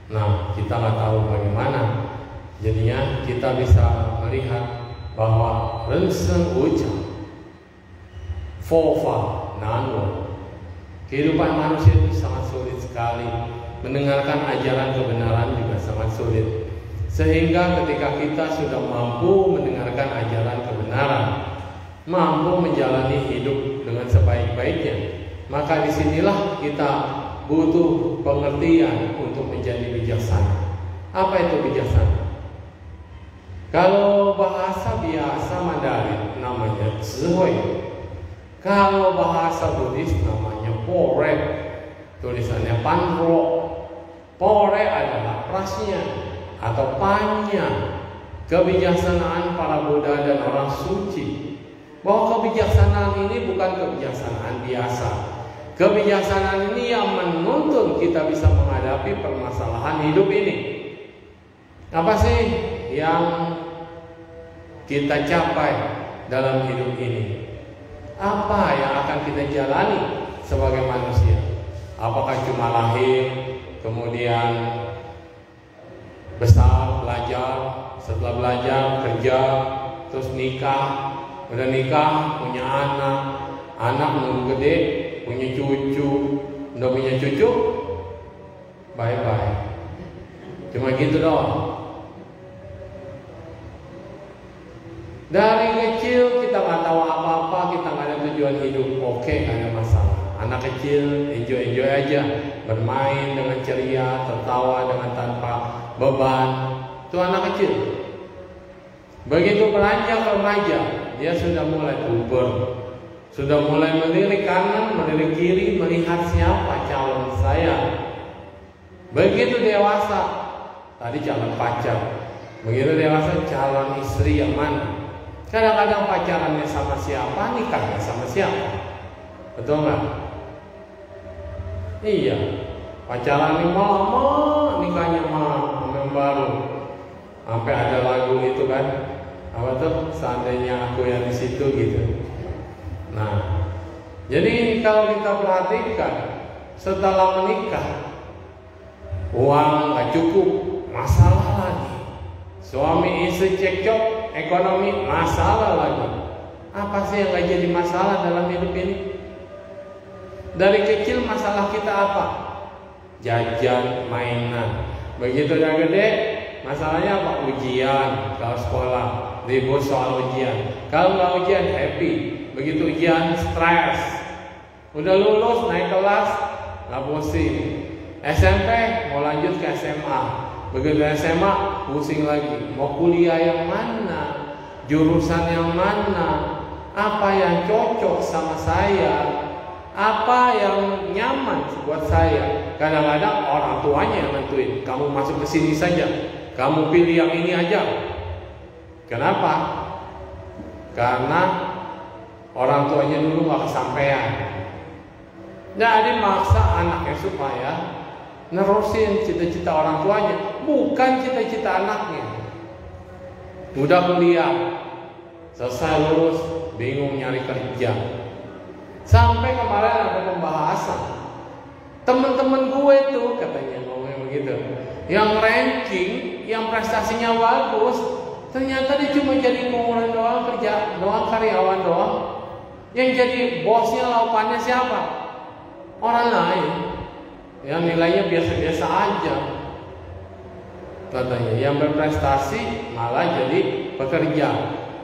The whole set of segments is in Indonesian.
Nah, kita nggak tahu bagaimana. Jadinya kita bisa melihat bahwa Rensen Uca Fofa Nanwo, kehidupan manusia itu sangat sulit sekali. Mendengarkan ajaran kebenaran juga sangat sulit. Sehingga ketika kita sudah mampu mendengarkan ajaran kebenaran, mampu menjalani hidup dengan sebaik-baiknya, maka disinilah kita butuh pengertian untuk menjadi bijaksana. Apa itu bijaksana? Kalau bahasa biasa Mandarin namanya Zhihui. Kalau bahasa Buddhis namanya Pore. Tulisannya Panro. Pore adalah prasnya atau panya, kebijaksanaan para Buddha dan orang suci. Bahwa kebijaksanaan ini bukan kebijaksanaan biasa. Kebijaksanaan ini yang menuntun kita bisa menghadapi permasalahan hidup ini. Apa sih yang kita capai dalam hidup ini? Apa yang akan kita jalani sebagai manusia? Apakah cuma lahir, kemudian besar, belajar, setelah belajar kerja, terus nikah, udah nikah punya anak nunggu gede, punya cucu, udah punya cucu, bye bye. Cuma gitu doang. Dari kecil kita nggak tahu apa-apa, kita nggak ada tujuan hidup. Oke, nggak ada masalah. Anak kecil enjoy aja, bermain dengan ceria, tertawa dengan tanpa beban. Itu anak kecil. Begitu beranjak remaja, dia sudah mulai puber, sudah mulai melirik kanan, melirik kiri, melihat siapa calon saya. Begitu dewasa, tadi calon pacar. Begitu dewasa, calon istri yang mana? Kadang-kadang pacarannya sama siapa, nikahnya sama siapa. Betul nggak? Iya, pacaran ini lama, nikahnya sama yang baru. Sampai ada lagu itu kan, apa tuh? Seandainya aku yang di situ gitu. Nah, jadi kalau kita perhatikan, setelah menikah, uang nggak cukup, masalah lagi. Suami istri cekcok, ekonomi masalah lagi. Apa sih yang gak jadi masalah dalam hidup ini? Dari kecil masalah kita apa? Jajan, mainan. Begitu udah gede, masalahnya apa? Ujian. Kalau sekolah ribut soal ujian. Kalau nggak ujian happy. Begitu ujian stres. Udah lulus naik kelas nggak pusing. SMP mau lanjut ke SMA. Begitu SMA pusing lagi, mau kuliah yang mana, jurusan yang mana, apa yang cocok sama saya, apa yang nyaman buat saya. Kadang-kadang orang tuanya yang nentuin, kamu masuk ke sini saja, kamu pilih yang ini aja. Kenapa? Karena orang tuanya dulu gak kesampaian. Jadi maksa anaknya supaya nerusin cita-cita orang tuanya, bukan cita-cita anaknya. Udah kuliah, selesai lulus, bingung nyari kerja. Sampai kemarin ada pembahasan, temen-temen gue tuh katanya ngomongnya begitu, yang ranking, yang prestasinya bagus, ternyata dia cuma jadi pengurus doang, kerja doang, karyawan doang. Yang jadi bosnya, laupannya siapa? Orang lain. Yang nilainya biasa-biasa aja katanya. Yang berprestasi malah jadi pekerja.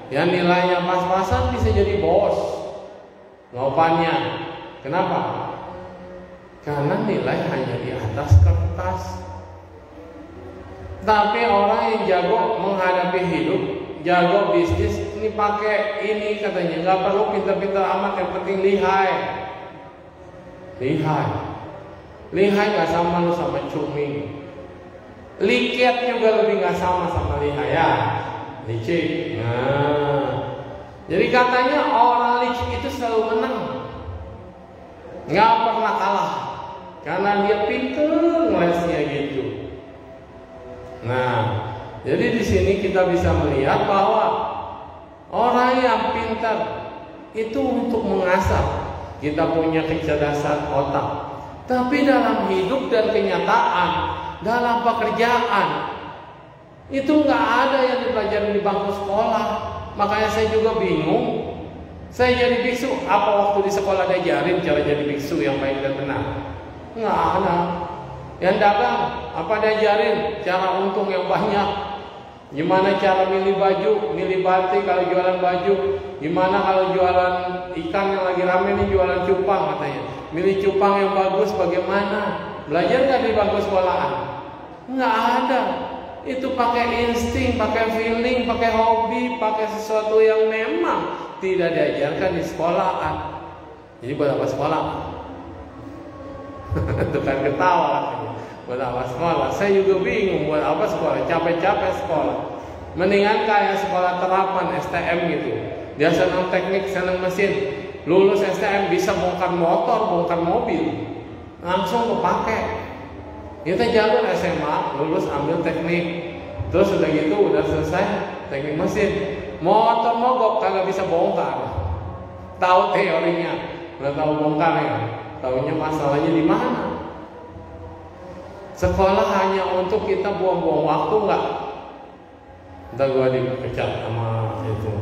Yang nilainya pas-pasan bisa jadi bos, laupannya. Kenapa? Karena nilai hanya di atas kertas. Tapi orang yang jago menghadapi hidup, jago bisnis, ini pakai ini katanya, nggak perlu pintar-pintar amat, yang penting lihai. Lihai nggak sama lu sama cumi. Liket juga lebih nggak sama lihai ya. Licik. Nah, jadi katanya orang licik itu selalu menang, nggak pernah kalah, karena dia pintar ngelesnya gitu. Nah, jadi di sini kita bisa melihat bahwa orang yang pintar itu untuk mengasah kita punya kecerdasan otak. Tapi dalam hidup dan kenyataan, dalam pekerjaan. Itu nggak ada yang dipelajari di bangku sekolah. Makanya saya juga bingung. Saya jadi biksu, apa waktu di sekolah diajarin cara jadi biksu yang baik dan benar? Nggak ada. Yang dagang, apa diajarin cara untung yang banyak? Gimana cara milih baju, milih batik kalau jualan baju? Gimana kalau jualan ikan yang lagi rame nih, jualan cupang katanya? Milih cupang yang bagus bagaimana? Belajar nggak di bangku sekolahan? Nggak ada. Itu pakai insting, pakai feeling, pakai hobi, pakai sesuatu yang memang tidak diajarkan di sekolahan. Jadi buat apa sekolah? Tukang ketawa katanya. Buat apa sekolah? Saya juga bingung buat apa sekolah. Capek-capek sekolah. Mendingan kayak sekolah terapan STM gitu. Dia senang teknik, senang mesin. Lulus STM bisa bongkar motor, bongkar mobil. Langsung kepake. Kita jalur SMA, lulus ambil teknik. Terus udah gitu udah selesai teknik mesin. Motor mogok kagak bisa bongkar. Tahu teorinya, udah tahu bongkarnya. Tahunya masalahnya di mana? Sekolah hanya untuk kita buang-buang waktu nggak? Ntar gua dipecat sama itu.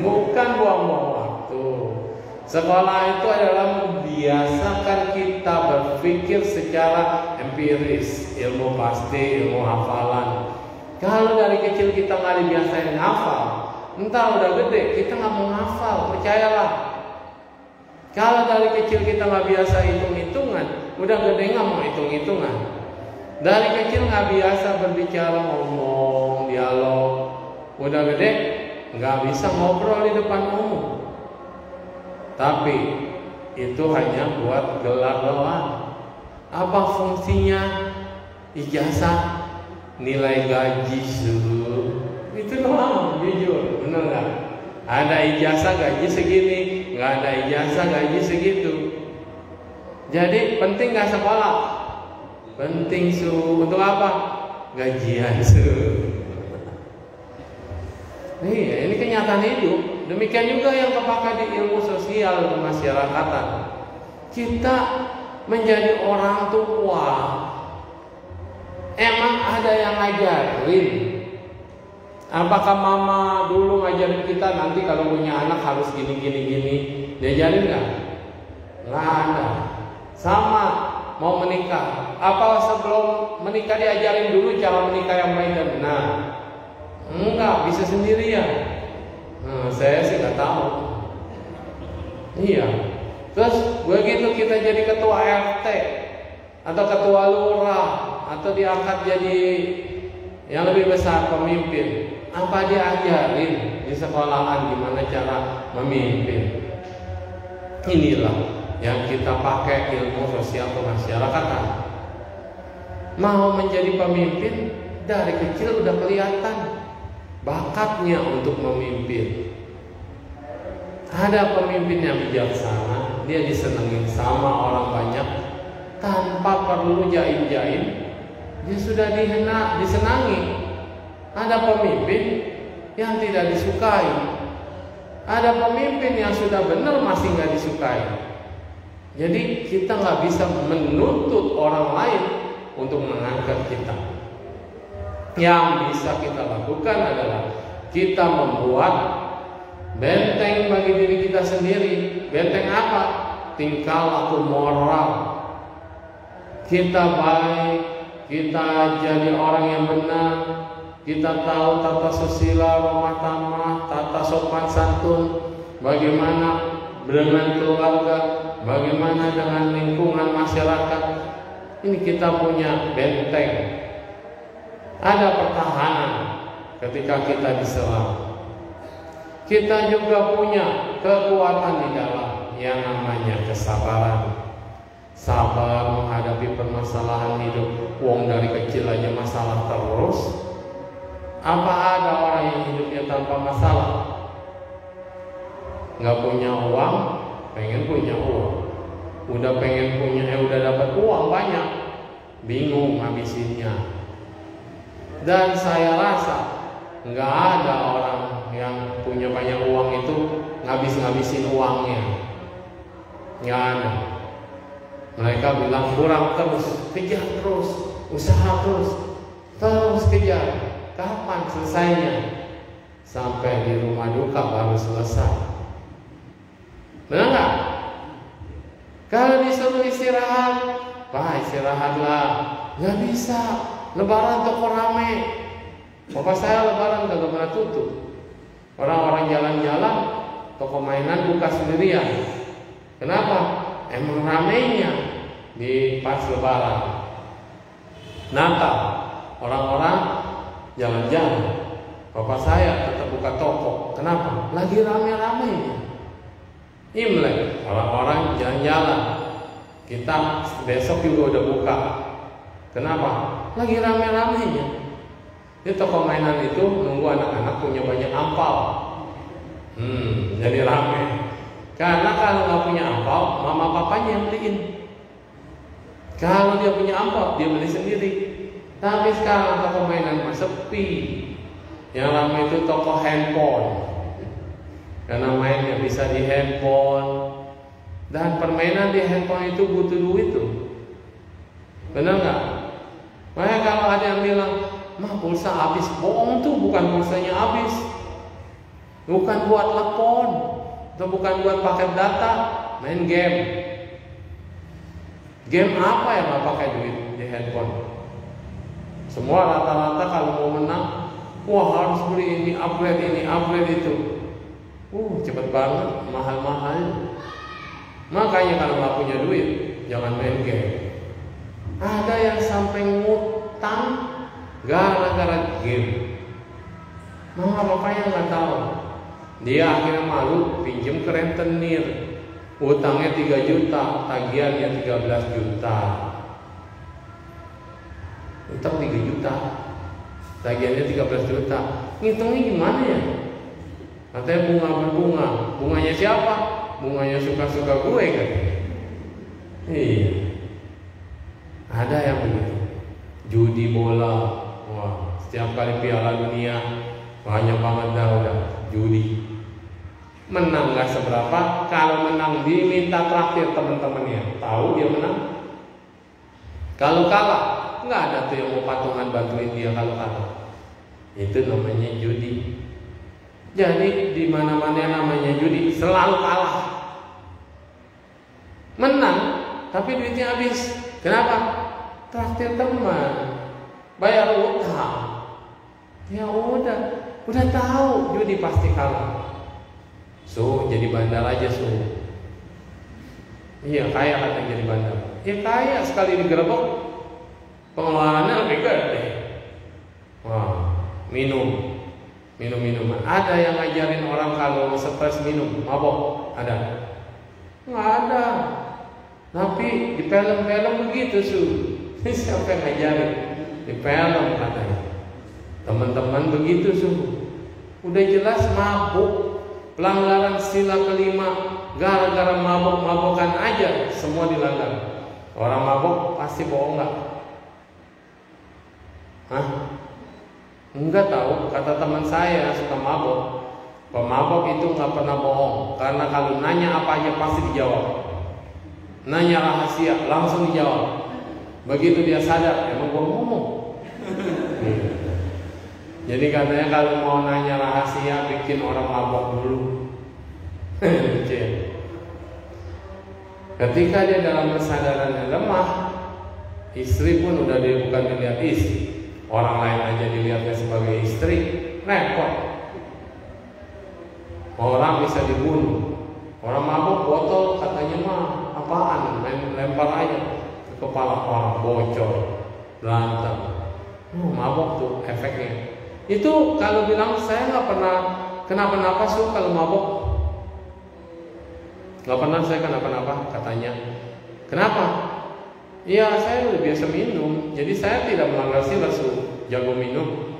Bukan buang-buang waktu. Sekolah itu adalah membiasakan kita berpikir secara empiris, ilmu pasti, ilmu hafalan. Kalau dari kecil kita nggak dibiasain hafal, entah udah gede kita nggak mau hafal, percayalah. Kalau dari kecil kita nggak biasa hitung-hitungan, udah gede nggak mau hitung-hitungan. Dari kecil nggak biasa berbicara, ngomong, dialog, udah gede nggak bisa ngobrol di depan umum. Tapi itu hanya buat gelar doang. Apa fungsinya ijazah? Nilai gaji suruh. Itu doang, jujur, bener nggak? Ada ijazah gaji segini, nggak ada ijazah gaji segitu. Jadi penting nggak sekolah? Penting su. Untuk apa? Gajian su. Iya, ini kenyataan hidup. Demikian juga yang terpakai di ilmu sosial kemasyarakatan. Kita menjadi orang tua, emang ada yang ngajarin? Apakah mama dulu ngajarin kita nanti kalau punya anak harus gini? Diajarin nggak? Nggak ada. Sama mau menikah, apa sebelum menikah diajarin dulu cara menikah yang baik dan benar? Enggak, bisa sendirian. Saya sih nggak tahu. Iya. Terus begitu kita jadi ketua RT atau ketua lurah atau diangkat jadi yang lebih besar, pemimpin, apa diajarin di sekolahan gimana cara memimpin? Inilah yang kita pakai ilmu sosial kemasyarakatan. Mau menjadi pemimpin dari kecil udah kelihatan bakatnya untuk memimpin. Ada pemimpin yang bijaksana, dia disenangi sama orang banyak tanpa perlu jaim-jaim, dia sudah disenangi. Ada pemimpin yang tidak disukai. Ada pemimpin yang sudah benar masih nggak disukai. Jadi kita nggak bisa menuntut orang lain untuk mengangkat kita. Yang bisa kita lakukan adalah kita membuat benteng bagi diri kita sendiri. Benteng apa? Tingkah laku moral. Kita baik, kita jadi orang yang benar, kita tahu tata susila, ramah tamah, tata sopan santun, bagaimana dengan keluarga, bagaimana dengan lingkungan masyarakat. Ini kita punya benteng. Ada pertahanan ketika kita diserang. Kita juga punya kekuatan di dalam yang namanya kesabaran. Sabar menghadapi permasalahan hidup. Wong dari kecil aja masalah terus. Apa ada orang yang hidupnya tanpa masalah? Nggak punya uang, pengen punya uang. Udah pengen punya, udah dapat uang banyak, bingung ngabisinnya. Dan saya rasa nggak ada orang yang punya banyak uang itu ngabis-ngabisin uangnya. Nggak ada. Mereka bilang kurang terus, kejar terus. Usaha terus kejar. Kapan selesainya? Sampai di rumah duka baru selesai. Benar nggak? Kalau disuruh istirahat, Pak istirahatlah. Nggak bisa. Lebaran toko rame. Bapak saya lebaran nggak pernah tutup. Orang-orang jalan-jalan, toko mainan buka sendirian. Kenapa? Emang ramenya di pas lebaran. Natal, orang-orang jalan-jalan. Bapak saya tetap buka toko. Kenapa? Lagi rame-ramenya. Imlek, orang-orang jalan-jalan. Kita besok juga udah buka. Kenapa? Lagi rame-ramenya. Di toko mainan itu nunggu anak-anak punya banyak ampau. Jadi rame. Karena kalau nggak punya ampau, mama papanya yang beliin. Kalau dia punya ampau, dia beli sendiri. Tapi sekarang toko mainan sepi. Yang ramai itu toko handphone. Karena mainnya bisa di handphone. Dan permainan di handphone itu butuh duit tuh. Benar nggak? Makanya kalau ada yang bilang, mah pulsa habis, bohong tuh, bukan pulsanya habis. Bukan buat telepon, atau bukan buat paket data, main game. Game apa yang nggak pakai duit di handphone? Semua rata-rata kalau mau menang, wah harus beli ini, upgrade itu. Cepet banget, mahal-mahal. Makanya kalau nggak punya duit, jangan main game. Ada yang sampai ngutang gara-gara game. Mama bapaknya nggak tahu. Dia akhirnya malu pinjam ke rentenir. Utangnya 3 juta, tagihannya 13 juta. Utang 3 juta, tagihannya 13 juta. Ngitungnya gimana ya? Katanya bunga berbunga. Bunganya siapa? Bunganya suka-suka gue kan? Iya. Ada yang begitu. Judi bola. Wah, setiap kali Piala Dunia banyak banget udah judi. Menang gak seberapa. Kalau menang diminta traktir teman-temannya. Tahu dia menang. Kalau kalah, nggak ada tuh yang mau patungan bantuin dia kalau kalah. Itu namanya judi. Jadi di mana-mana namanya judi selalu kalah. Menang, tapi duitnya habis. Kenapa? Traktir teman, bayar utang. Ya udah tahu judi pasti kalah. Jadi bandar aja Iya kaya katanya jadi bandar. Ya kaya sekali digerebek, pengeluarannya lebih gede. Wah, minum-minuman. Ada yang ngajarin orang kalau stres minum, mabok? Ada? Nggak ada. Tapi di film-film begitu Siapa yang ngajarin? Di film katanya. Teman-teman begitu Udah jelas mabuk. Pelanggaran sila kelima, gara-gara mabok-mabokan aja semua dilanggar. Orang mabok pasti bohong nggak? Hah? Enggak tahu. Kata teman saya suka mabok. Pemabok itu nggak pernah bohong, karena kalau nanya apa aja pasti dijawab. Nanya rahasia langsung dijawab. Begitu dia sadar, emang gua ngomong. Jadi katanya kalau mau nanya rahasia bikin orang mabok dulu. Ketika dia dalam kesadaran yang lemah, istri pun udah bukan dilihat istri, orang lain aja dilihatnya sebagai istri, repot. Orang bisa dibunuh. Orang mabuk botol katanya mah apaan, lempar aja ke kepala orang, bocor, berantem. Mabuk tuh efeknya. Itu kalau bilang saya nggak pernah kenapa-napa kalau mabuk. Nggak pernah saya kenapa-napa katanya. Kenapa? Iya saya udah biasa minum, jadi saya tidak melanggar sila jago minum.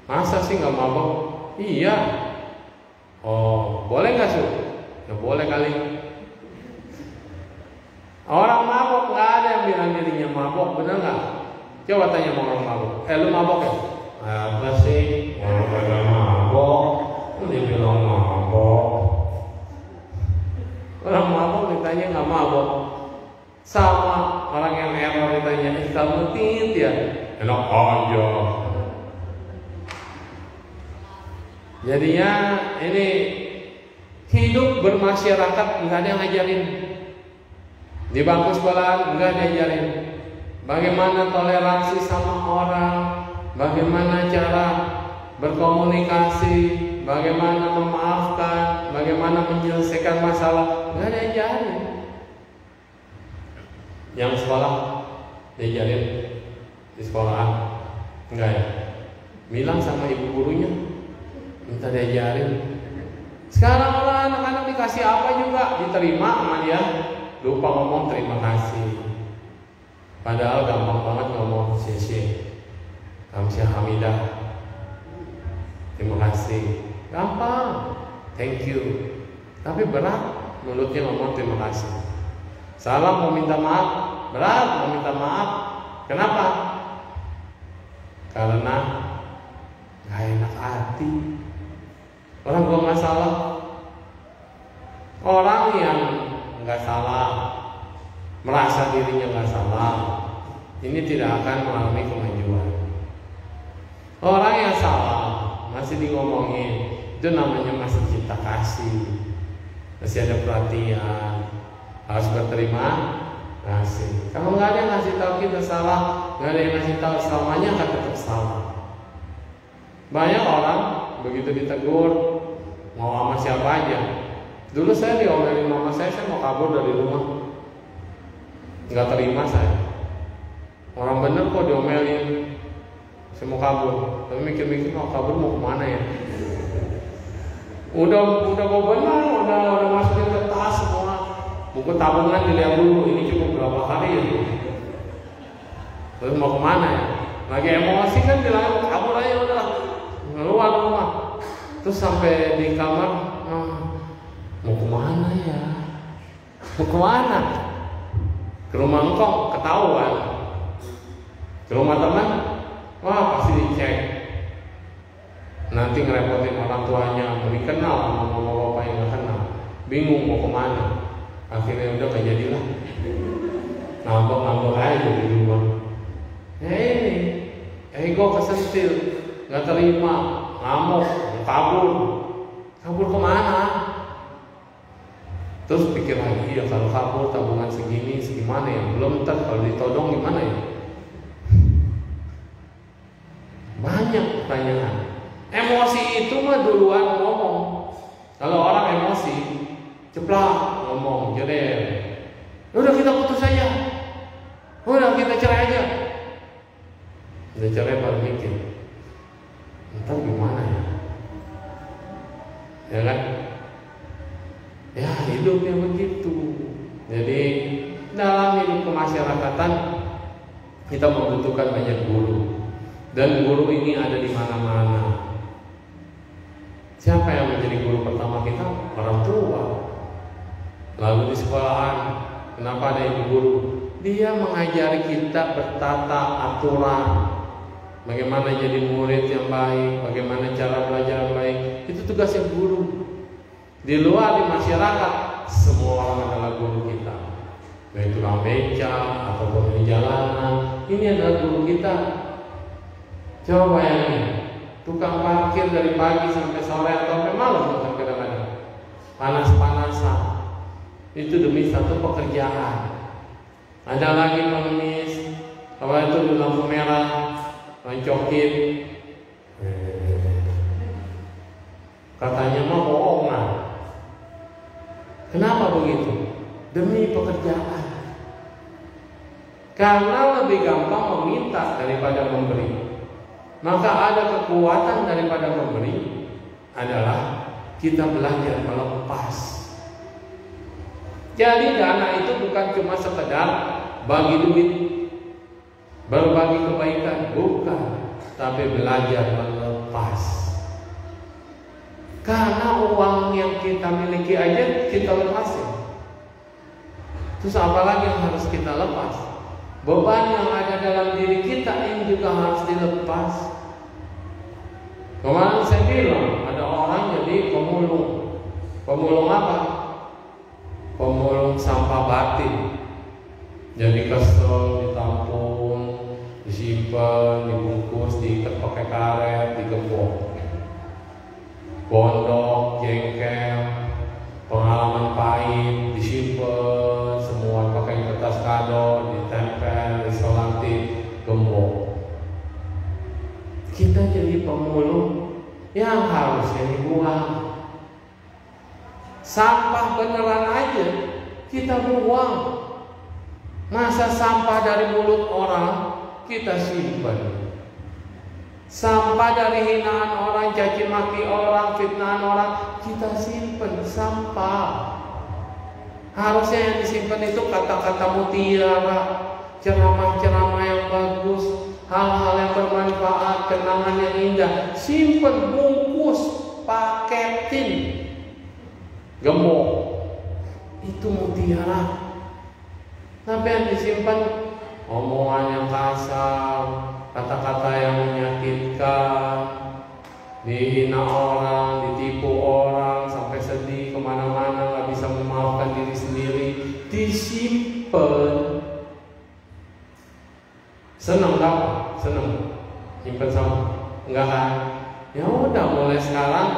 Masa sih nggak mabuk? Iya. Oh boleh nggak Nggak boleh kali. Orang mabuk nggak ada yang bilang dirinya mabuk, benar nggak? Coba tanya sama orang mabuk. Lu mabuk ya? Apa sih? Orang kagak mabuk, dia bilang mabuk. Orang mabuk ditanya nggak mabuk. Sama orang yang error ditanya, kamu tit ya? Enak aja. Jadinya ini hidup bermasyarakat nggak ada yang ngajarin. Di bangku sekolah nggak ada yang ngajarin. Bagaimana toleransi sama orang, bagaimana cara berkomunikasi, bagaimana memaafkan, bagaimana menyelesaikan masalah, nggak ada yang ngajarin. Yang sekolah diajarin di sekolahan enggak ya? Bilang sama ibu gurunya, minta diajarin. Sekarang orang anak-anak dikasih apa juga diterima sama dia, lupa ngomong terima kasih. Padahal gampang banget ngomong sih, kamsahamnida, terima kasih, gampang, thank you. Tapi berat mulutnya ngomong terima kasih. Salam mau minta maaf, berat mau minta maaf. Kenapa? Karena gak enak hati. Orang gak masalah. Orang yang gak salah, merasa dirinya gak salah, ini tidak akan mengalami kemajuan. Orang yang salah masih ngomongin, itu namanya masih cinta kasih, masih ada perhatian, harus berterima kasih. Kalau nggak ada yang ngasih tahu kita salah, nggak ada yang ngasih tahu selamanya akan tetap salah. Banyak orang begitu ditegur mau sama siapa aja. Dulu saya diomelin mama saya mau kabur dari rumah, nggak terima saya. Orang bener kok diomelin, saya mau kabur. Tapi mikir-mikir mau kabur mau kemana ya? Udah mau benar, udah masukin ke tas semua. Buku tabungan dilihat dulu, ini cukup berapa hari ya? Terus mau kemana ya? Lagi emosi kan bilang kabur aja udah, keluar rumah. Terus sampai di kamar, mau kemana ya? Mau kemana? Ke rumah engkong ketahuan. Ke rumah teman, wah pasti dicek. Nanti ngerepotin orang tuanya, beri kenal sama mama bapak yang gak kenal. Bingung mau kemana? Akhirnya udah gak jadilah. Ngambek-ngambek aja di rumah. Ini ego kesentil, gak terima, ngamuk, kabur. Kabur kemana? Terus pikir lagi, ya kalau kabur tabungan segini, segimana ya? Belum ntar kalau ditodong gimana ya? Banyak pertanyaan. Emosi itu mah duluan ngomong. Kalau orang emosi, ceplak ngomong, jeder. Udah kita putus aja. Udah kita cerai aja. Udah cerai baru mikir, entah gimana ya? Ya kan? Ya hidupnya begitu. Jadi dalam hidup kemasyarakatan kita membutuhkan banyak guru. Dan guru ini ada di mana-mana. Siapa yang menjadi guru pertama kita? Orang tua. Lalu di sekolahan, kenapa ada ibu guru? Dia mengajari kita bertata aturan. Bagaimana jadi murid yang baik, bagaimana cara belajar yang baik. Itu tugasnya guru. Di luar, di masyarakat, semua orang adalah guru kita. Baik tukang beca ataupun di jalanan, ini adalah guru kita. Coba bayangin, tukang parkir dari pagi sampai sore atau sampai malam bahkan kadang-kadang panas-panasan. Itu demi satu pekerjaan. Ada lagi pengemis, kalau itu di lampu merah, mencokin, katanya mah bohongan. Kenapa begitu? Demi pekerjaan. Karena lebih gampang meminta daripada memberi. Maka ada kekuatan daripada memberi adalah kita belajar melepas. Jadi dana itu bukan cuma sekedar bagi duit, berbagi kebaikan, bukan, tapi belajar melepas. Karena uang yang kita miliki aja kita lepasin. Terus apalagi yang harus kita lepas? Beban yang ada dalam diri kita ini juga harus dilepas. Kemarin saya bilang ada orang jadi pemulung. Pemulung apa? Pemulung sampah batin. Jadi kesel, ditampung, disimpan, dibungkus, diikat pakai karet, digembok. Bondok, jengkel, pengalaman pahit, disimpan, semua pakai kertas kado, ditempel, disolatin, gembok. Kita jadi pemulung yang harusnya dibuang. Sampah beneran aja kita buang. Masa sampah dari mulut orang kita simpan? Sampah dari hinaan orang, caci maki orang, fitnahan orang kita simpan. Sampah harusnya yang disimpan itu kata-kata mutiara, ceramah-ceramah yang bagus, hal-hal yang bermanfaat, kenangan yang indah. Simpan, bungkus, paketin, gembok. Itu mutiara. Tapi yang disimpan omongan yang kasar, kata-kata yang menyakitkan, dihina orang, ditipu orang, sampai sedih kemana-mana, gak bisa memaafkan diri sendiri. Disimpan. Senang gak? Senang simpen sama? Enggak kan? Ya udah, mulai sekarang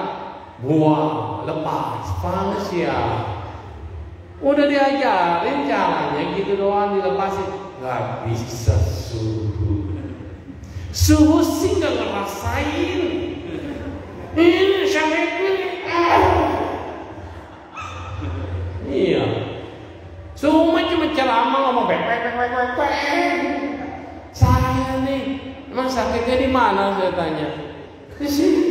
buang, lepas, fungsial. Udah diajarin caranya gitu doang, dilepasin. Gak bisa suhu sih gak ngerasain. Ini sakit ini. Iya. Suhu mah cuma ceramah ngomong bek. Saya nih, emang sakitnya di mana saya tanya? Di sini.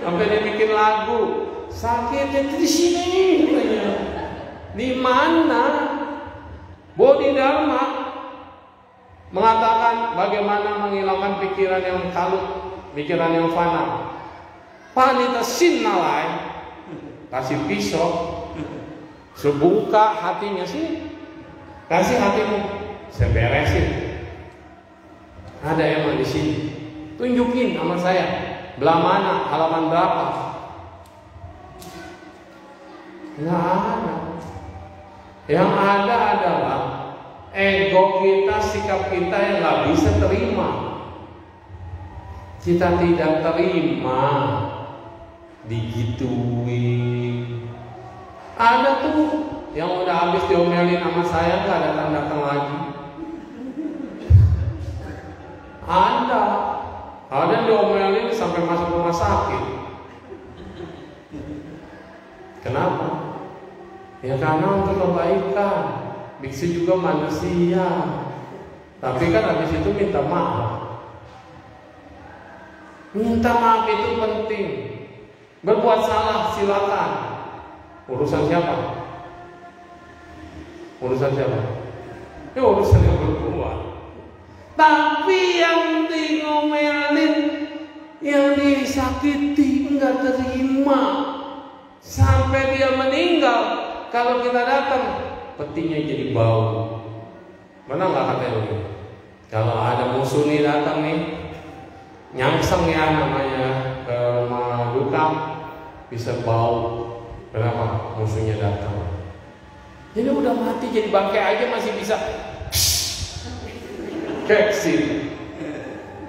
Sampai dia bikin lagu, sakitnya di sini. Di mana? Bodhi Dharma mengatakan bagaimana menghilangkan pikiran yang kalut, pikiran yang fana. Panita sinnalai, kasih pisau, sebuka hatinya sih, kasih hatimu, saya beresin. Ada emang di sini, tunjukin sama saya, belah mana, halaman berapa? Nggak ada. Yang ada adalah ego kita, sikap kita yang gak bisa terima. Kita tidak terima digituin. Ada tuh yang udah habis diomelin sama saya gak datang-datang lagi. Ada yang diomelin sampai masuk rumah sakit. Kenapa? Ya karena untuk kebaikan. Biksu juga manusia. Tapi kan habis itu minta maaf. Minta maaf itu penting. Berbuat salah silakan. Urusan siapa? Urusan siapa? Ya urusan yang berbuat. Tapi yang di ngomelin, yang disakiti nggak terima sampai dia meninggal. Kalau kita datang, petinya jadi bau. Mana nggak katanya begitu? Kalau ada musuh nih datang nih, nyangseng ya namanya ke rumah duka, bisa bau. Kenapa? Musuhnya datang. Jadi udah mati jadi bangkai aja masih bisa keksin.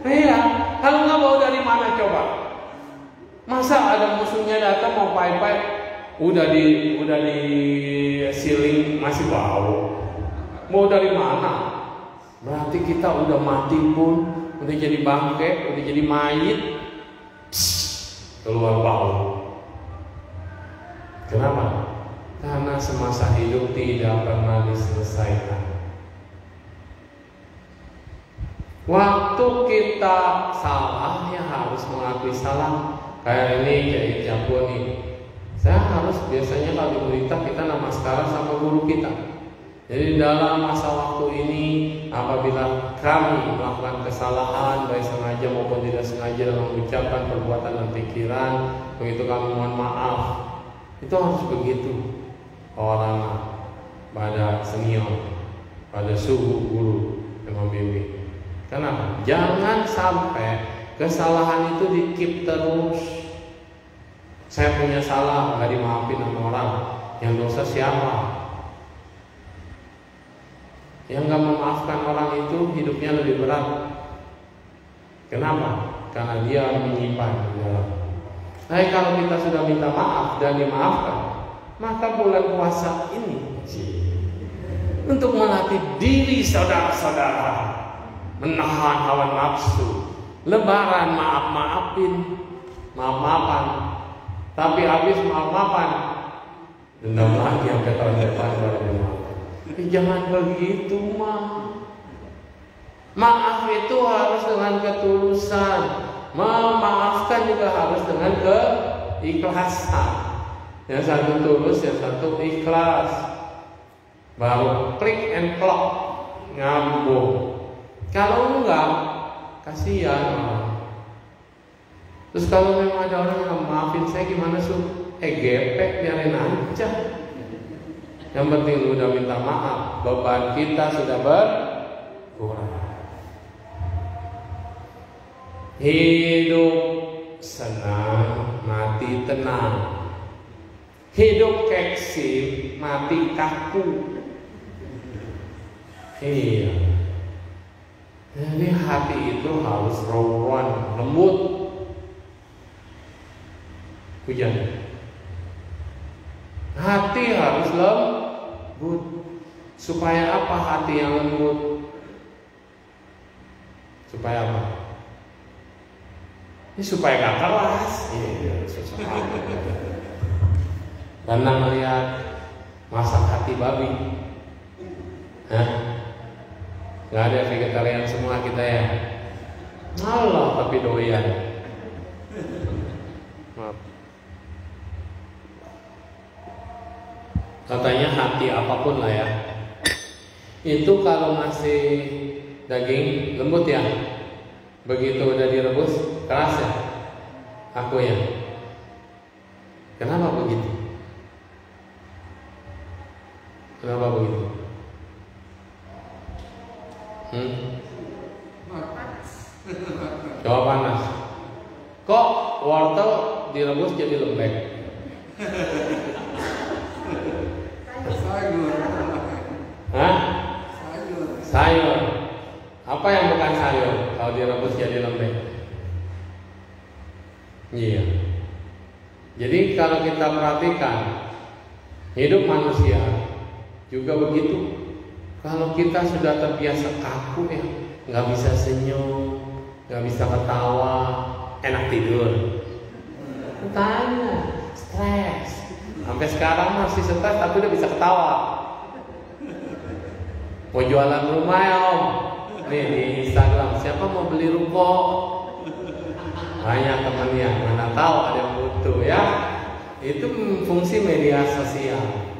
Iya, kalau nggak bau dari mana coba? Masa ada musuhnya datang mau pai-pai? Udah di siling masih bau. Mau dari mana? Berarti kita udah mati pun, udah jadi bangkai, udah jadi mayit, keluar bau. Kenapa? Karena semasa hidup tidak pernah diselesaikan. Waktu kita salah ya harus mengakui salah. Kayak ini kayak Jago nih. Saya harus biasanya kalau di berita kita namaskara sama guru kita. Jadi dalam masa waktu ini apabila kami melakukan kesalahan baik sengaja maupun tidak sengaja dalam ucapan, perbuatan dan pikiran, begitu kami mohon maaf. Itu harus begitu orang pada senior, pada suhu guru yang membimbing. Kenapa? Jangan sampai kesalahan itu di-keep terus. Saya punya salah, nggak dimaafin sama orang. Yang dosa siapa? Yang nggak memaafkan orang itu hidupnya lebih berat. Kenapa? Karena dia menyimpan di dalam. Nah, kalau kita sudah minta maaf dan dimaafkan, maka bulan puasa ini untuk melatih diri saudara-saudara menahan hawa nafsu. Lebaran maaf-maafin, maaf-maafan. Tapi habis maaf-maafan, dendam lagi sampai tahun depan baru dimaafkan. Jangan begitu, Maaf itu harus dengan ketulusan. Memaafkan juga harus dengan keikhlasan. Yang satu tulus, yang satu ikhlas. Baru klik and clock, nyambung. Kalau enggak, kasihan orang. Terus kalau memang ada orang yang maafin saya gimana suh? Gepek, biarin aja. Yang penting lu udah minta maaf, beban kita sudah berkurang. Hidup senang, mati tenang. Hidup keksi, mati kaku. Iya. Jadi hati itu harus rawan, lembut. Hujan. Hati harus lembut. Supaya apa hati yang lembut? Supaya apa? Ini supaya gak keras. Iya, susah. Karena melihat masak hati babi. Hah? Gak ada vegetarian semua kita ya. Allah, tapi doyan. Maaf. Katanya hati apapun lah ya, itu kalau masih daging lembut ya, begitu udah direbus keras ya, aku ya. Kenapa begitu? Kenapa begitu? Coba panas. Kok wortel direbus jadi lembek? Hah? Sayur. Apa yang bukan sayur kalau direbus jadi lembek? Iya. Jadi kalau kita perhatikan hidup manusia juga begitu. Kalau kita sudah terbiasa kaku ya, nggak bisa senyum, nggak bisa ketawa, enak tidur. Tanya, stres. Sampai sekarang masih stres tapi udah bisa ketawa. Mau jualan rumah ya om? Nih di Instagram, siapa mau beli ruko? Banyak temennya, mana tahu ada yang butuh ya. Itu fungsi media sosial.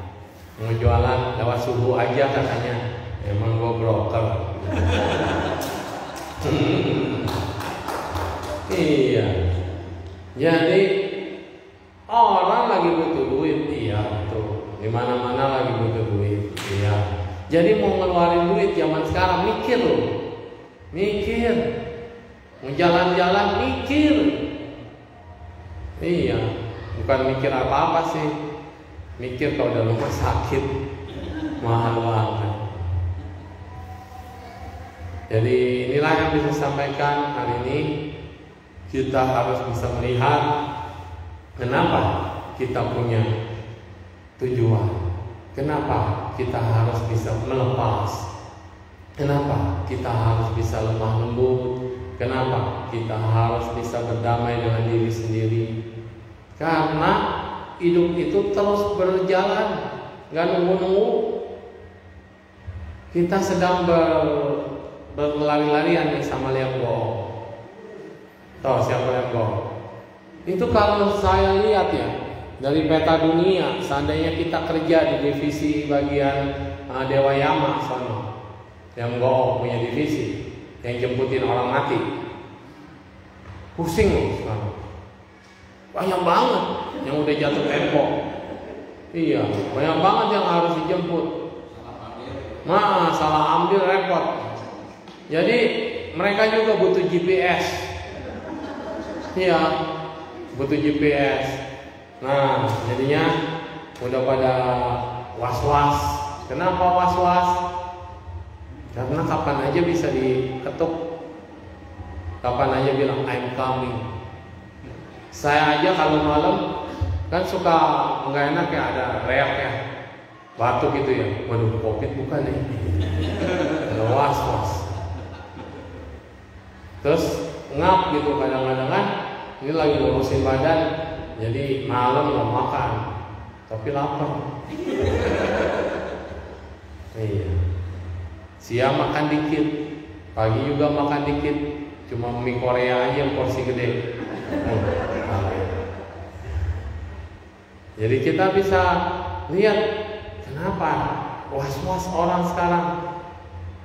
Mau jualan lewat suhu aja katanya. Emang gue broker. Iya. Jadi orang lagi butuh duit, iya tuh. Di mana-mana lagi butuh duit, iya. Jadi mau ngeluarin duit zaman sekarang mikir loh, mikir. Mau jalan-jalan mikir. Iya, bukan mikir apa-apa sih. Mikir kalau udah rumah sakit mahal banget. Jadi inilah yang bisa sampaikan hari ini. Kita harus bisa melihat kenapa kita punya tujuan. Kenapa kita harus bisa melepas. Kenapa kita harus bisa lemah lembut. Kenapa kita harus bisa berdamai dengan diri sendiri. Karena hidup itu terus berjalan, nggak nunggu-nunggu. Kita sedang berlari-larian nih sama liang bohong. Tahu siapa liang bohong? Itu kalau saya lihat ya dari peta dunia, seandainya kita kerja di divisi bagian Dewa Yama sono, liang bohong punya divisi yang jemputin orang mati. Pusing loh sekarang. Banyak banget yang udah jatuh tempo. Iya, banyak banget yang harus dijemput. Salah ambil repot. Jadi mereka juga butuh GPS. Iya, butuh GPS. Nah, jadinya udah pada was-was. Kenapa was-was? Karena kapan aja bisa diketuk, kapan aja bilang I'm coming. Saya aja kalau malam kan suka nggak enak ya, ada reak ya, batuk gitu ya. Waduh, COVID bukan nih. Was-was. Terus ngap gitu kadang-kadang kan. Ini lagi ngurusin badan, jadi malam nggak makan, tapi lapar. Iya. Siang makan dikit, pagi juga makan dikit, cuma mie Korea aja yang porsi gede. Jadi kita bisa lihat kenapa was-was orang sekarang.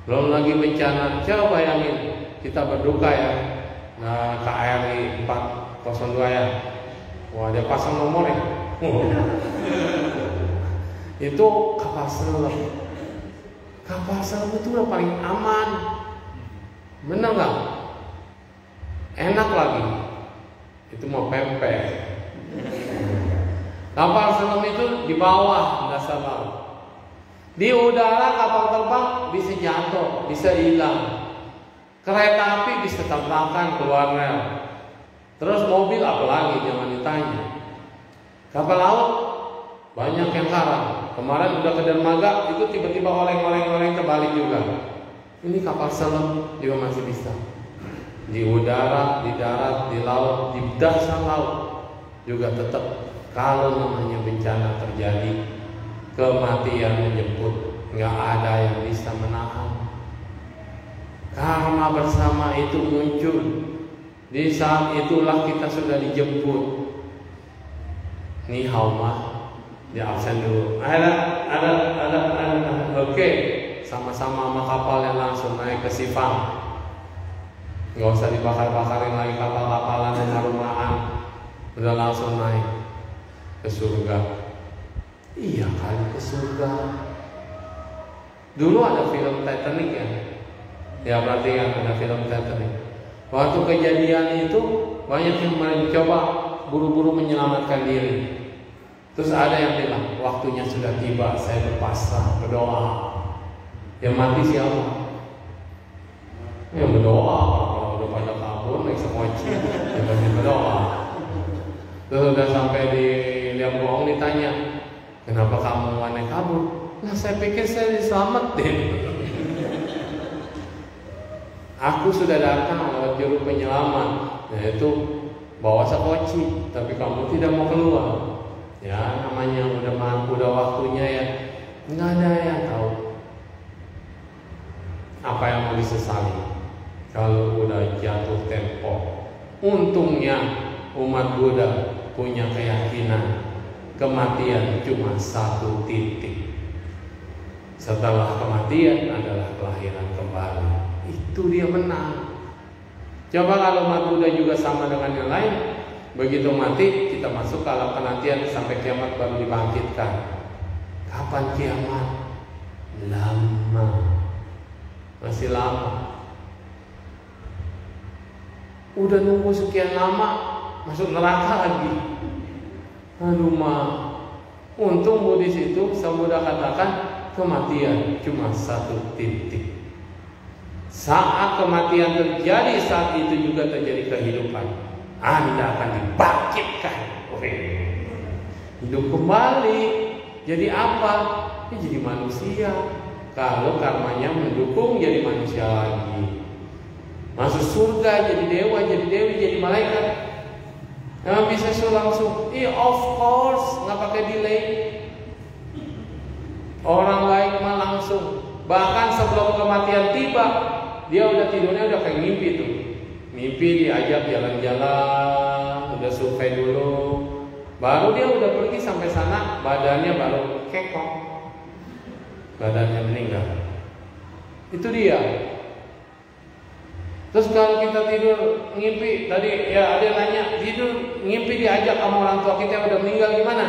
Belum lagi bencana. Coba bayangin kita berduka ya. Nah, KRI 402 ya. Wah, dia pasang nomor ya. Itu kapal selam. Kapal selam itu udah paling aman. Bener nggak? Enak lagi. Itu mau pempek. Kapal selam itu di bawah dasar laut. Di udara kapal terbang bisa jatuh, bisa hilang. Kereta api bisa tabrakan keluar rel. Terus mobil apalagi jangan ditanya. Kapal laut banyak yang karam. Kemarin udah ke dermaga itu tiba-tiba oleng terbalik juga. Ini kapal selam juga masih bisa. Di udara, di darat, di laut, di dasar laut juga tetap kalau namanya bencana terjadi, kematian menjemput, nggak ada yang bisa menahan. Karma bersama itu muncul. Di saat itulah kita sudah dijemput. Ni hao ma, di absen dulu. Ada. Oke, sama-sama sama kapal yang langsung naik ke Sifang. Nggak usah dibakar-bakarin lagi kapal-kapalan dan rumahan. Udah langsung naik ke surga. Iya kali ke surga. Dulu ada film Titanic ya. Ya berarti kan ada film Titanic. Waktu kejadian itu banyak yang mencoba buru-buru menyelamatkan diri. Terus ada yang bilang waktunya sudah tiba, saya berpasrah, berdoa. Yang mati siapa? Yang berdoa. Kalau udah pada kabur naik sekoci, yang berdoa. Terus udah sampai di Liamboong ditanya, kenapa kamu aneh kabur? Nah saya pikir saya diselamatin. Aku sudah datang lewat juru penyelamat, yaitu bawa sekoci, tapi kamu tidak mau keluar. Ya namanya udah waktunya ya, nggak ada yang tahu apa yang mau disesali kalau udah jatuh tempo. Untungnya umat Buddha punya keyakinan kematian cuma satu titik. Setelah kematian adalah kelahiran kembali. Itu dia menang. Coba kalau umat Buddha juga sama dengan yang lain, begitu mati kita masuk ke alam penantian sampai kiamat baru dibangkitkan. Kapan kiamat? Lama. Masih lama. Udah nunggu sekian lama masuk neraka lagi. Aduh mah. Untung Buddhis itu Buddha katakan kematian cuma satu titik. Saat kematian terjadi, saat itu juga terjadi kehidupan. Anda akan dibangkitkan. Hidup kembali. Jadi apa? Ya jadi manusia. Kalau karmanya mendukung jadi manusia lagi. Masuk surga jadi dewa, jadi dewi, jadi malaikat. Emang bisa langsung? Of course, nggak pakai delay. Orang baik mah langsung. Bahkan sebelum kematian tiba, dia udah tidurnya udah kayak mimpi tuh. Mimpi diajak jalan-jalan, udah survei dulu. Baru dia udah pergi sampai sana, badannya baru kekok. Badannya meninggal. Itu dia. Terus kalau kita tidur ngimpi, tadi ya ada yang nanya, tidur ngimpi diajak sama orang tua kita yang udah meninggal gimana?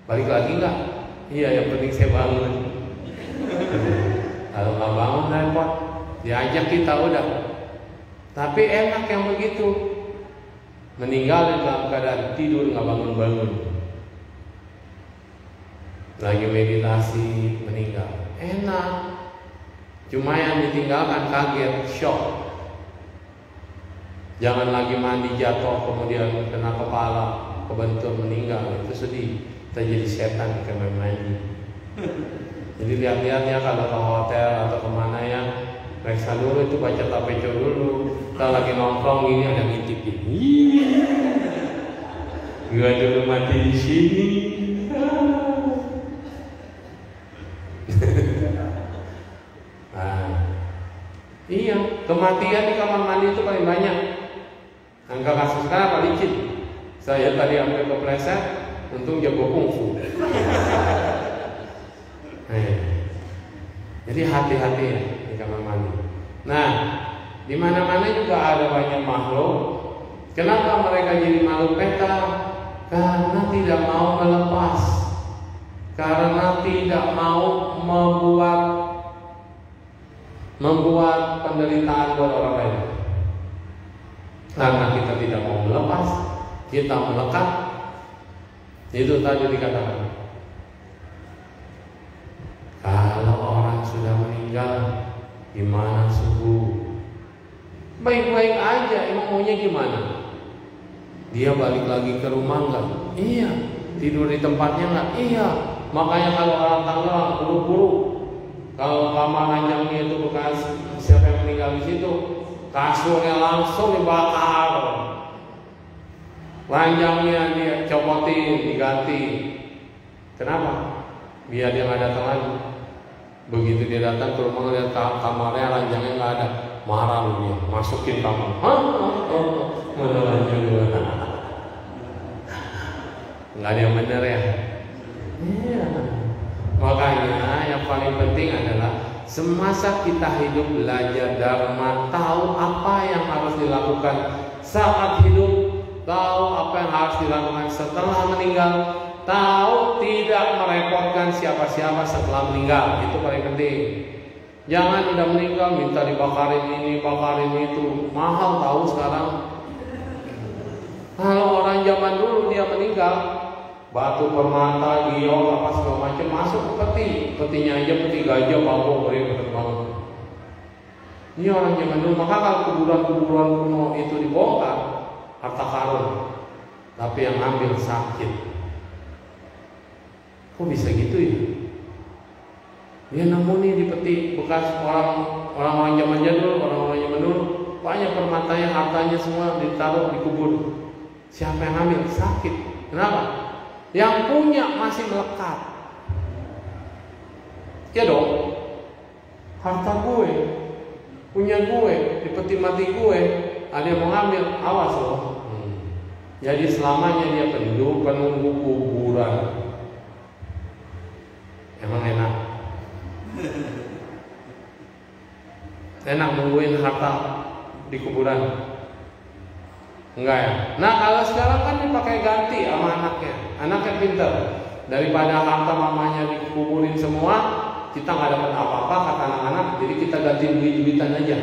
Balik lagi enggak? Iya, yang penting saya bangun. Kalau nggak bangun repot. Diajak kita udah. Tapi enak yang begitu. Meninggal dalam keadaan tidur nggak bangun-bangun. Lagi meditasi meninggal. Enak. Cuma yang ditinggalkan kaget, shock. Jangan lagi mandi jatuh kemudian kena kepala, kebentur meninggal, itu sedih. Kita jadi setan karena mandi. Jadi lihat-lihat ya kalau ke hotel atau kemana ya, periksa dulu itu, baca tapeco dulu. Kita lagi nongkrong gini ada ngintipin. Gua dulu mati di sini. Nah, iya, kematian di kamar mandi itu paling banyak. Angka kasus sekarang paling licin. Saya tadi hampir kepleset, untung jago kungfu. Jadi hati-hati ya di kamar mandi. Nah, di mana-mana juga ada banyak makhluk. Kenapa mereka jadi makhluk peta? Karena tidak mau melepas, karena tidak mau membuat penderitaan buat orang lain. Karena kita tidak mau melepas, kita melekat. Itu tadi dikatakan. Kalau orang sudah meninggal, gimana subuh? Baik-baik aja, emang maunya gimana? Dia balik lagi ke rumah enggak? Iya. Tidur di tempatnya enggak? Iya. Makanya kalau orang Tangerang buru-buru, kalau kamar ranjangnya itu bekas siapa yang meninggal di situ, kasurnya langsung dibakar, ranjangnya dia copotin, diganti. Kenapa? Biar dia nggak datang lagi. Begitu dia datang ke rumah lihat kamarnya ranjangnya nggak ada, marah dia, masukin kamar. Mana ranjang gua? Nggak ada yang benar ya. Iya. Makanya yang paling penting adalah semasa kita hidup belajar dharma, tahu apa yang harus dilakukan saat hidup, tahu apa yang harus dilakukan setelah meninggal, tahu tidak merepotkan siapa-siapa setelah meninggal. Itu paling penting. Jangan udah meninggal minta dibakarin ini, bakarin itu, mahal tahu sekarang. Kalau orang zaman dulu dia meninggal, batu permata, giok, apa segala macam masuk ke peti. Petinya aja peti gajah, bambu, bener banget. Ini orang zaman dulu. Maka kalau kuburan-kuburan kuno itu dibongkar, harta karun, tapi yang ngambil sakit. Kok bisa gitu ya? Dia nemu nih di peti bekas orang-orang zaman jadul, orang-orang zaman dulu, banyak permatanya, hartanya semua ditaruh dikubur. Siapa yang ngambil? Sakit. Kenapa? Yang punya masih melekat. Ya dong. Harta gue, punya gue, di peti mati gue, ada yang mau ngambil, awas loh. Jadi selamanya dia penunggu kuburan. Emang enak? Enak nungguin harta di kuburan? Enggak ya? Nah kalau sekarang kan dipakai ganti sama anaknya. Anaknya pintar. Daripada harta mamanya dikuburin semua, kita nggak dapat apa-apa kata anak-anak, jadi kita ganti duit-duitan aja.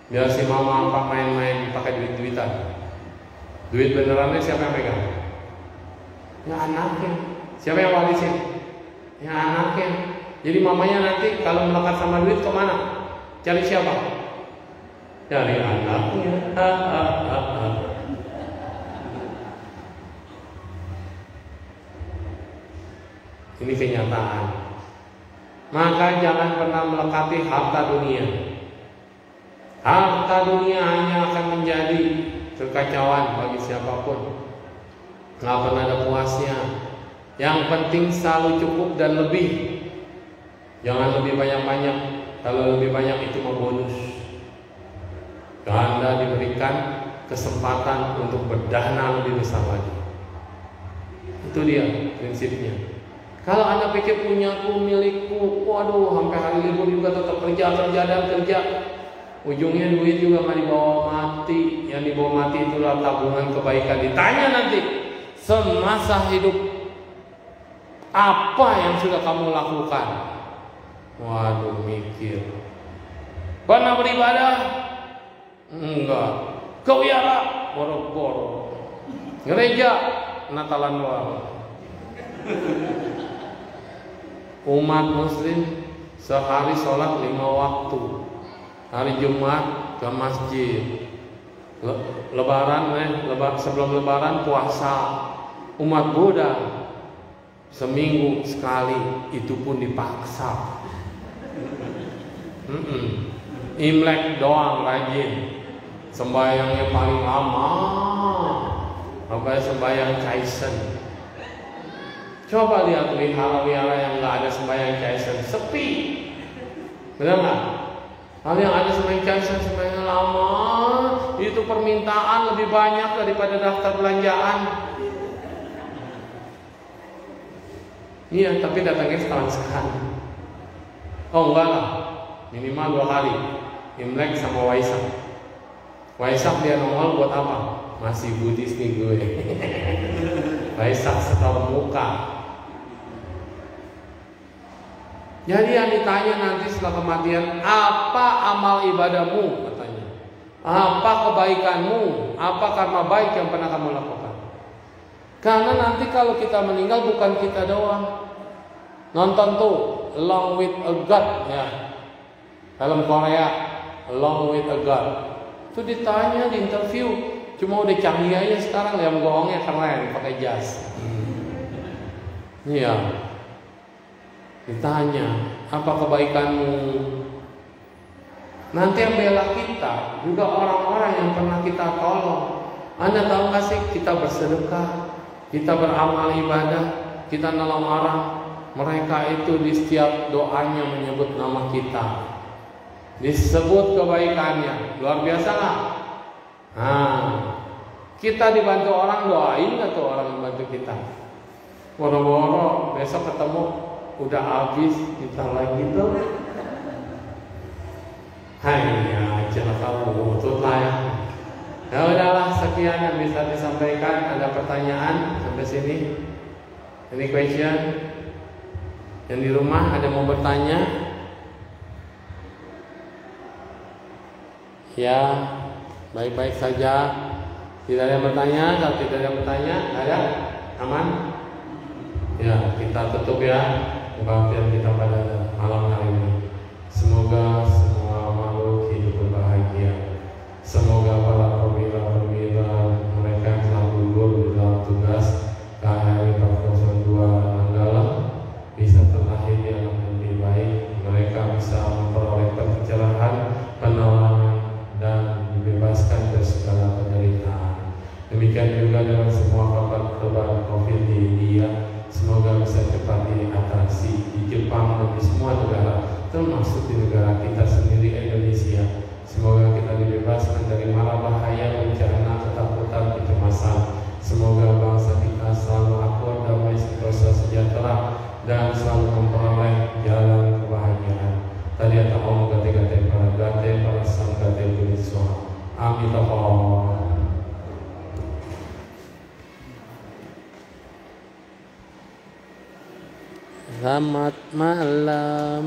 Biar si mama apa main-main pakai duit-duitan. Duit benerannya siapa yang pegang? Ya anaknya. Siapa yang warisin? Ya anaknya. Jadi mamanya nanti kalau melekat sama duit kemana? Cari siapa? Cari anaknya. Ini kenyataan. Maka jangan pernah melekati harta dunia. Harta dunia hanya akan menjadi kekacauan bagi siapapun. Nggak pernah ada puasnya. Yang penting selalu cukup dan lebih. Jangan lebih banyak-banyak. Kalau lebih banyak itu mau bonus. Anda diberikan kesempatan untuk berdana lebih besar lagi. Itu dia prinsipnya. Kalau Anda pikir punyaku, milikku, waduh, sampai hari libur juga tetap kerja. Ujungnya duit juga nggak dibawa mati. Yang dibawa mati itulah tabungan kebaikan. Ditanya nanti semasa hidup apa yang sudah kamu lakukan? Waduh, mikir. Pernah beribadah? Enggak. Kau wiara? Boro-boro. Gereja? Natalan doang. Umat muslim sehari sholat 5 waktu, hari Jumat ke masjid, sebelum lebaran puasa, umat Buddha seminggu sekali, itu pun dipaksa. Imlek doang rajin, sembahyangnya paling lama, sampai sembahyang Kaisen. Coba lihat wihara-wihara yang nggak ada sembahyang Kaisen, sepi, benar nggak? Hal yang ada sembahyang Kaisen, sembahyang lama, itu permintaan lebih banyak daripada daftar belanjaan. Iya, tapi datangnya sekali. Oh enggak lah, minimal 2 hari, Imlek sama Waisak. Waisak dia nongol buat apa? Masih Buddhis nih gue. Waisak setahun muka. Jadi yang ditanya nanti setelah kematian, apa amal ibadahmu? Katanya. Apa kebaikanmu? Apa karma baik yang pernah kamu lakukan? Karena nanti kalau kita meninggal bukan kita doang. Nonton tuh Along with a God ya, film Korea Along with a God. Itu ditanya di interview, cuma udah canggih aja sekarang, yang bohongnya keren pakai jas. Iya. Ditanya, apa kebaikanmu? Nanti yang bela kita juga orang-orang yang pernah kita tolong. Anda tahu gak sih, kita bersedekah, kita beramal ibadah, kita nolong orang, mereka itu di setiap doanya menyebut nama kita, disebut kebaikannya. Luar biasa gak? Kita dibantu orang, doain gak tuh orang yang bantu kita? Boro-boro besok ketemu udah habis, kita lagi tuh. Hanya celaka butut lah ya. Ya udahlah, sekian yang bisa disampaikan. Ada pertanyaan sampai sini? Any question? Yang di rumah ada mau bertanya? Ya, baik-baik saja. Tidak ada yang bertanya. Kalau tidak ada yang bertanya, ada? Aman? Ya, kita tutup ya kebaktian kita pada malam hari ini. Semoga semua makhluk hidup berbahagia. Semoga para perwira-perwira mereka yang telah gugur di dalam tugas KRI 402 Nanggala bisa terlahir di alam yang lebih baik. Mereka bisa memperoleh pencerahan, penerangan, dan dibebaskan dari segala penderitaan. Demikian juga dengan semua korban COVID di India. Semoga bisa cepat diatasi di Jepang dan di semua negara, termasuk di negara kita sendiri Indonesia. Semoga kita dibebaskan dari mara bahaya, bencana, ketakutan, kecemasan. Semoga bangsa kita selalu akur, damai, sentosa, sejahtera, dan selalu memperoleh jalan kebahagiaan. Tadi ada om gate-gate para gate, para sang gate beniswa. Amin. Selamat malam.